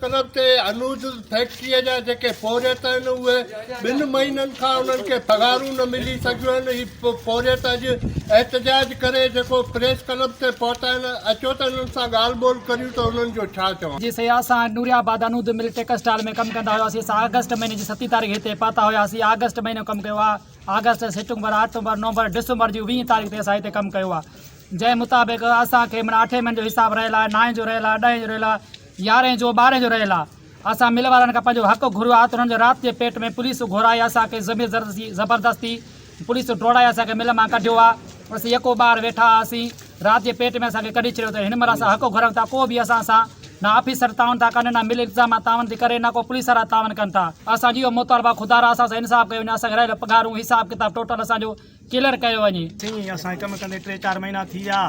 Club ते अनूज फैक्ट्रीअ जा जेके पौरियत आहिनि उहे 2 महीननि खां उन्हनि खे पघारूं न मिली सघियूं आहिनि। ही पौरियत अॼु एहतजाज करे जेको प्रेस क्लब ते पहुता आहिनि, अचो त उन्हनि सां ॻाल्हि ॿोल करियूं त उन्हनि जो छा चवणु। जी सही, असां नूरियाबाद अनूद मिल टेक्सटाइल में कमु कंदा हुआसीं। असां अगस्त महीने जी 7 तारीख़ हिते पहुता हुआसीं। अगस्त महीने कमु कयो आहे। अगस्त, सितंबर, अक्टूबर, नवंबर, दिसंबर जी 20 तारीख़ ते असां हिते कमु कयो आहे। जंहिं मुताबिक़ असांखे माना 8 महीने जो हिसाबु रहियल आहे, 9 जो रहियल आहे, 10 जो रहियल आहे, 11 जो, 12 जो रहियल आहे। असां मिल वारनि खां पंहिंजो हक़ घुरियो आहे त हुननि जो राति जे पेट में पुलिस घुराई, असांखे ज़बरदस्ती पुलिस ड्रोड़ाए असांखे मिल मां कढियो आहे। असीं यको ॿार वेठा हुआसीं, राति जे पेट में असांखे कढी छॾियो। त हिन महिल असां हक़ घुरऊं था, को बि असां सां न ऑफिसर तावन था कनि, न मिल इंतज़ाम तावन थी करे, न को पुलिस वारा तावन कनि था। असांजी इहो मुतालबा खुदारा असां सां इंसाफ़ कयो वञे, असांखे रहियल पघारूं हिसाब किताब टोटल असांजो क्लियर कयो वञे। असां कमु कंदे 3-4 महीना थी विया,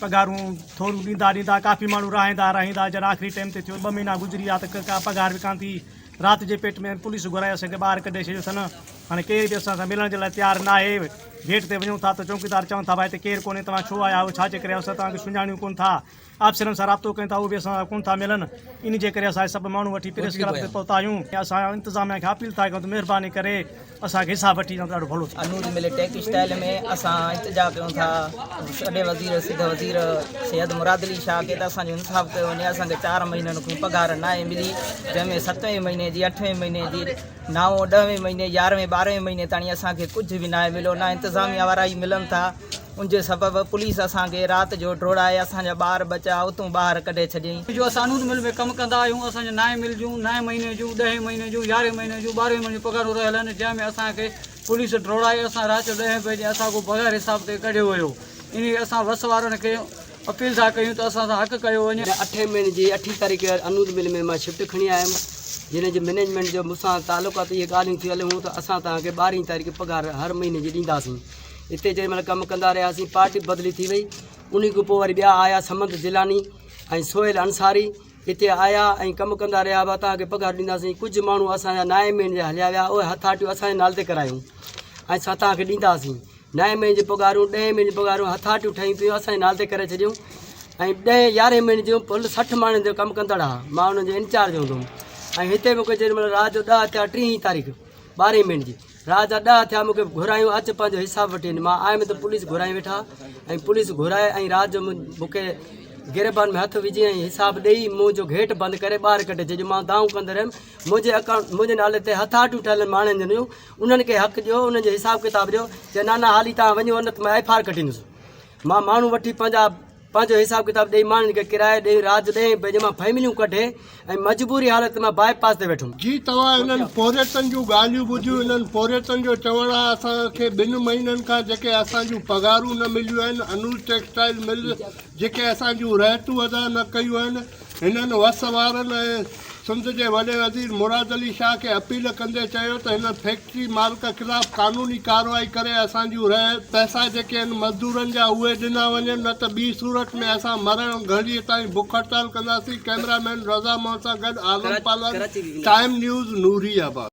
पघारूं थोरियूं ॾींदा काफ़ी माण्हू रहंदा जॾहिं आख़िरी टाइम ते थियो 2 महीना गुज़री विया त का पघार बि कान थी। राति जे पेट में पुलिस घुराए असांखे ॿाहिरि कढे छॾियो अथनि। हाणे केर बि असां सां मिलण जे लाइ तयारु न आहे। गेट ते वञूं था त चौकीदार चवनि था भाई हिते केरु कोन्हे, तव्हां छो आया आहियो, छाजे करे असां तव्हांखे सुञाणियूं कोन था। अफ़सरनि सां राब्तो कयूं था, उहे बि असां कोन था मिलनि। इन जे करे असां सभु माण्हू वठी प्रेस क्लब ते पहुता आहियूं। असां इंतिज़ामिया खे अपील था कयूं त महिरबानी करे असांखे हिसाब वठी ॾियो, ॾाढो भलो। अनूज मिल टेक्सटाइल में असां इंतिजा कयूं था वॾे वज़ीर सिध वज़ीर सैयद मुरादली शाह खे त असांजो इंसाफ़ कयो वञे। असांखे 4 महीननि खां पघार न आहे मिली, जंहिंमें 7वें महीने जी, 8वें महीने जी, 9, 10वें महीने, 11वें, 12वें महीने ताईं असांखे कुझु बि न आहे मिलियो। न इंतिज़ामिया वारा ई मिलनि था। उनजे सबबु पुलिस असांखे राति जो ड्रोड़ाए असांजा ॿार बचा उतां ॿाहिरि कढे छॾियईं। जो असां अनूद मिल में कमु कंदा आहियूं, असांजे 9 मिल जूं, 9 महीने जूं, 10 महीने जूं, 11 महीने जूं, 12 महीने जूं पघारूं रहियल आहिनि, जंहिंमें असांखे पुलिस ड्रोड़ाए असां राति जो 10 बजे असांखो बग़ैर हिसाब ते कढियो वियो। इन असां बस वारनि खे अपील था कयूं त असां सां हक़ कयो वञे। 8 महीने जी 8 तारीख़ अनूद मिल में मां शिफ्ट खणी आयुमि। जिन जे मैनेजमेंट जो मूंसां तालुक़ात इहे ॻाल्हियूं थियल हुयूं त असां तव्हांखे 12 तारीख़ पघार हर महीने जी ॾींदासीं। हिते जंहिं महिल कमु कंदा रहियासीं, पार्टी बदिली थी वई। उन खां पोइ वरी ॿिया आया समंत जिलानी ऐं सोहेल अंसारी हिते आया ऐं कमु कंदा रहिया। तव्हांखे पघार ॾींदासीं। कुझु माण्हू असांजा 9 महीने जा हलिया विया, उहे हथाटियूं असांजे नाले ते करायूं ऐं असां तव्हांखे ॾींदासीं। 9 महीने जी पघारूं, 10 महीने जी पघारूं हथाटियूं ठही पियूं असांजे नाले ते करे छॾियूं। ऐं 10-11 महीने जूं कुल 60 माण्हुनि जो कमु कंदड़ हुआ, मां हुननि जो इंचार्ज हूंदो हुउमि। ऐं हिते मूंखे जेॾी महिल राति जो 10 थिया 30 तारीख़ 12 महीने जी राति जा 10 थिया, मूंखे घुरायूं अचु पंहिंजो हिसाबु वठी वञे। मां आयुमि त पुलिस घुराए वेठा ऐं पुलिस घुराए ऐं राति जो मूंखे गिरबान में हथु विझी ऐं हिसाबु ॾेई मुंहिंजो गेट बंदि करे ॿाहिरि कढे छॾियो। मां दाऊं कंदो रहियुमि। मुंहिंजे अकाउंट मुंहिंजे नाले ते हथाटियूं ठहियल माण्हुनि जूं, उन्हनि खे हक़ु ॾियो, उन्हनि जो हिसाबु किताबु ॾियो। चए न हाली तव्हां वञो, न त मां FIR कढींदुसि। मां माण्हू वठी पंहिंजो हिसाबु किताबु ॾेई माण्हुनि खे किराए ॾेई राति 10 बजे मां फैमिलियूं कढे ऐं मजबूरी हालत मां बाईपास ते वेठुमि। जी, तव्हां हिननि पौरियतनि जूं ॻाल्हियूं ॿुधियूं। हिननि पौरियतनि जो चवणु आहे असांखे 2 महीननि खां जेके असांजूं पघारूं न मिलियूं आहिनि, अनूज टेक्सटाइल मिल जेके असांजूं रहतूं अदा न कयूं आहिनि, हिननि वस वारनि ऐं सिंध जे वॾे वज़ीर मुराद अली शाह खे अपील कंदे चयो त हिन फैक्ट्री मालिक ख़िलाफ़ु क़ानूनी कार्रवाई करे असांजूं पैसा जेके आहिनि मज़दूरनि जा उहे ॾिना वञनि, न त ॿी सूरत में असां मरण घड़ीअ ताईं बुख हड़ताल कंदासीं। कैमरामैन रज़ा मोहन सां गॾु आलम पालन, टाइम न्यूज़, नूरियाबाद।